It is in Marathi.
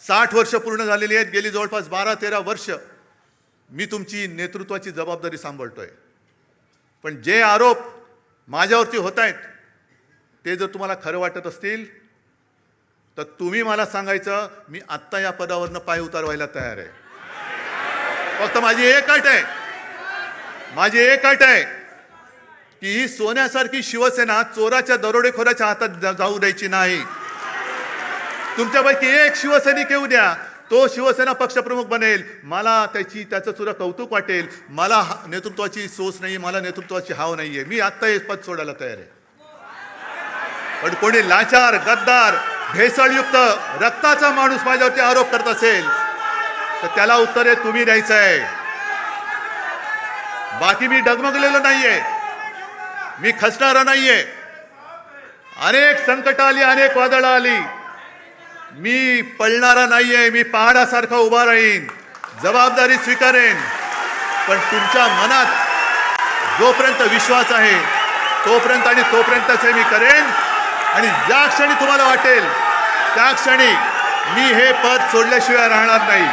60 वर्ष पूर्ण झालेली आहेत. गेली जवळपास 12-13 वर्ष मी तुमची नेतृत्वाची जबाबदारी सांभाळतोय. पण जे आरोप माझ्यावरती होत आहेत ते जर तुम्हाला खरं वाटत असतील तर तुम्ही मला सांगायचं, मी आत्ता या पदावरनं पाय उतारवायला तयार आहे. फक्त माझी एक अट आहे की ही सोन्यासारखी शिवसेना चोराच्या दरोडेखोराच्या हातात जाऊ द्यायची नाही. तुमच्यापैकी एक शिवसैनिक येऊ द्या, तो शिवसेना पक्षप्रमुख बनेल, मला त्याचं सुद्धा कौतुक वाटेल. मला नेतृत्वाची सोच नाही, मला नेतृत्वाची हाव नाहीये. मी आत्ता हे पद सोडायला तयार आहे. पण कोणी लाचार, गद्दार, भेसळयुक्त रक्ताचा माणूस माझ्यावरती आरोप करत असेल तर त्याला उत्तर हे तुम्ही द्यायचं आहे. बाकी मी डगमगलेलो नाहीये, मी खचणारा नाहीये. अनेक संकट आली, अनेक वादळं आली, मी पळणारा नाहीये. मी पहाडासारखा उभा राहीन, जबाबदारी स्वीकारेन. पण तुमच्या मनात जोपर्यंत विश्वास आहे तोपर्यंतच हे मी करेन. आणि ज्या क्षणी तुम्हाला वाटेल त्या क्षणी मी हे पद सोडल्याशिवाय राहणार नाही.